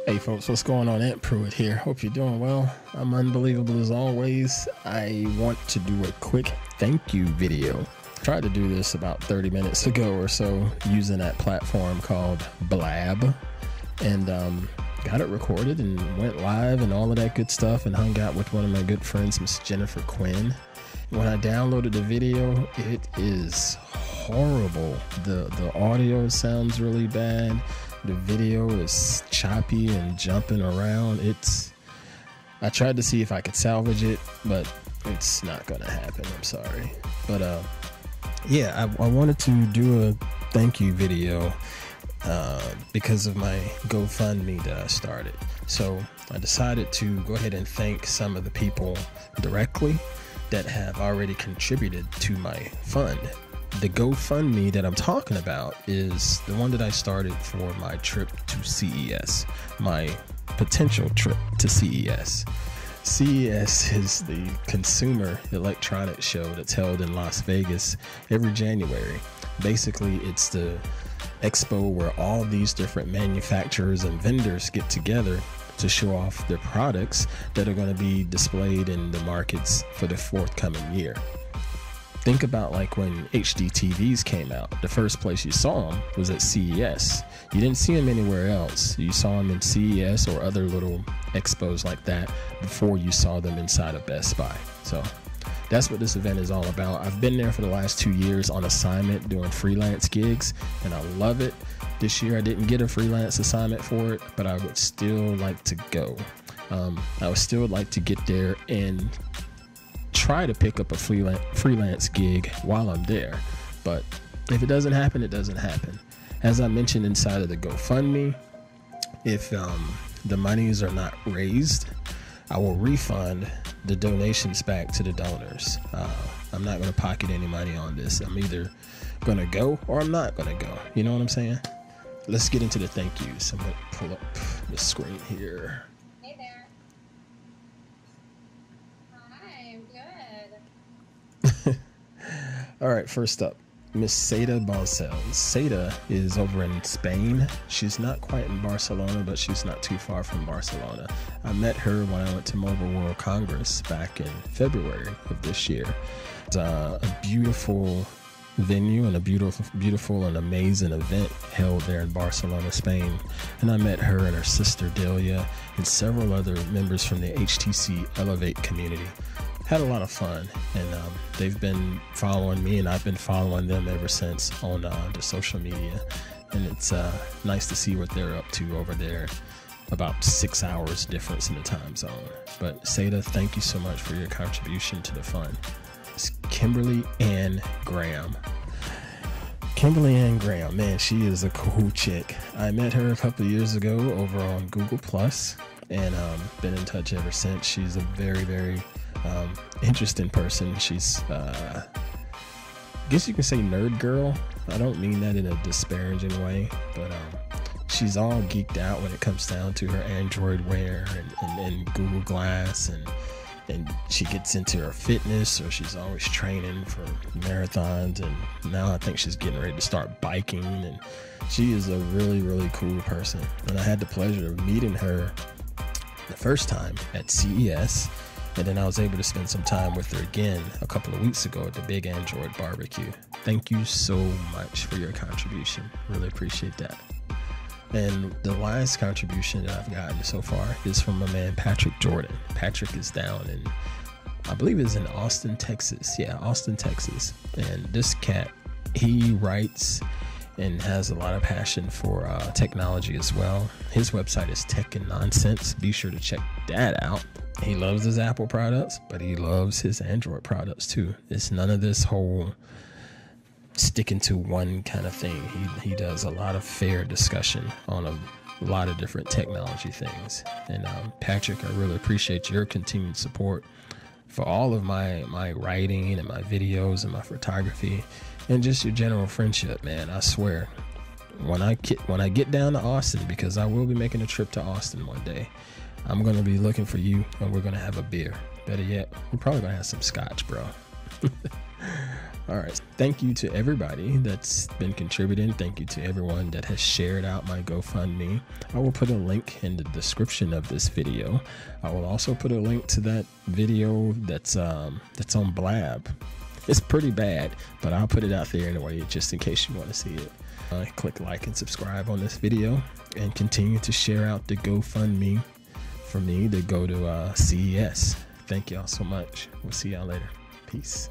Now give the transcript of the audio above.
Hey folks, what's going on? Ant Pruitt here. Hope you're doing well. I'm unbelievable as always. I want to do a quick thank you video. Tried to do this about 30 minutes ago or so using that platform called Blab, and got it recorded and went live and all of that good stuff, and hung out with one of my good friends, Miss Jennifer Quinn. When I downloaded the video, it is horrible. The audio sounds really bad. The video is choppy and jumping around. I tried to see if I could salvage it, but it's not gonna happen. I'm sorry. But yeah, I wanted to do a thank you video because of my GoFundMe that I started. So I decided to go ahead and thank some of the people directly that have already contributed to my fund. The GoFundMe that I'm talking about is the one that I started for my trip to CES, my potential trip to CES. CES is the Consumer Electronics Show that's held in Las Vegas every January. Basically, it's the expo where all these different manufacturers and vendors get together to show off their products that are going to be displayed in the markets for the forthcoming year. Think about like when HD TVs came out. The first place you saw them was at CES. You didn't see them anywhere else. You saw them in CES or other little expos like that before you saw them inside of Best Buy. So that's what this event is all about. I've been there for the last 2 years on assignment doing freelance gigs, and I love it. This year I didn't get a freelance assignment for it, but I would still like to go. I would still like to get there and try to pick up a freelance gig while I'm there, but if it doesn't happen, it doesn't happen. As I mentioned inside of the GoFundMe, if the monies are not raised, I will refund the donations back to the donors. I'm not going to pocket any money on this. I'm either going to go or I'm not going to go. You know what I'm saying? Let's get into the thank yous. I'm going to pull up the screen here. All right, first up, Miss Seda Balcells. Seda is over in Spain. She's not quite in Barcelona, but she's not too far from Barcelona. I met her when I went to Mobile World Congress back in February of this year. It's a beautiful venue and a beautiful and amazing event held there in Barcelona, Spain. And I met her and her sister Delia and several other members from the HTC Elevate community. Had a lot of fun, and they've been following me, and I've been following them ever since on the social media. And it's nice to see what they're up to over there. About 6 hours difference in the time zone. But Seda, thank you so much for your contribution to the fund. It's Kimberly Ann Graham. Kimberly Ann Graham, man, she is a cool chick. I met her a couple years ago over on Google Plus, and been in touch ever since. She's a very, very interesting person. She's I guess you can say nerd girl. I don't mean that in a disparaging way, but she's all geeked out when it comes down to her Android Wear and Google Glass, and she gets into her fitness, or she's always training for marathons, and now I think she's getting ready to start biking, and she is a really, really cool person. And I had the pleasure of meeting her the first time at CES, and then I was able to spend some time with her again a couple of weeks ago at the Big Android Barbecue. Thank you so much for your contribution. Really appreciate that. And the last contribution that I've gotten so far is from my man Patrick Jordan. Patrick is down in, I believe it's in Austin, Texas. Yeah, Austin, Texas. And this cat, he writes and has a lot of passion for technology as well. His website is Tech and Nonsense. Be sure to check that out. He loves his Apple products, but he loves his Android products too. It's none of this whole sticking to one kind of thing. He does a lot of fair discussion on a lot of different technology things. And Patrick, I really appreciate your continued support for all of my writing and my videos and my photography and just your general friendship, man. I swear, when I get down to Austin, because I will be making a trip to Austin one day, I'm going to be looking for you, and we're going to have a beer. Better yet, we're probably going to have some scotch, bro. All right. Thank you to everybody that's been contributing. Thank you to everyone that has shared out my GoFundMe. I will put a link in the description of this video. I will also put a link to that video that's on Blab. It's pretty bad, but I'll put it out there anyway, just in case you want to see it. Click like and subscribe on this video, and continue to share out the GoFundMe for me to go to CES. Thank y'all so much. We'll see y'all later. Peace.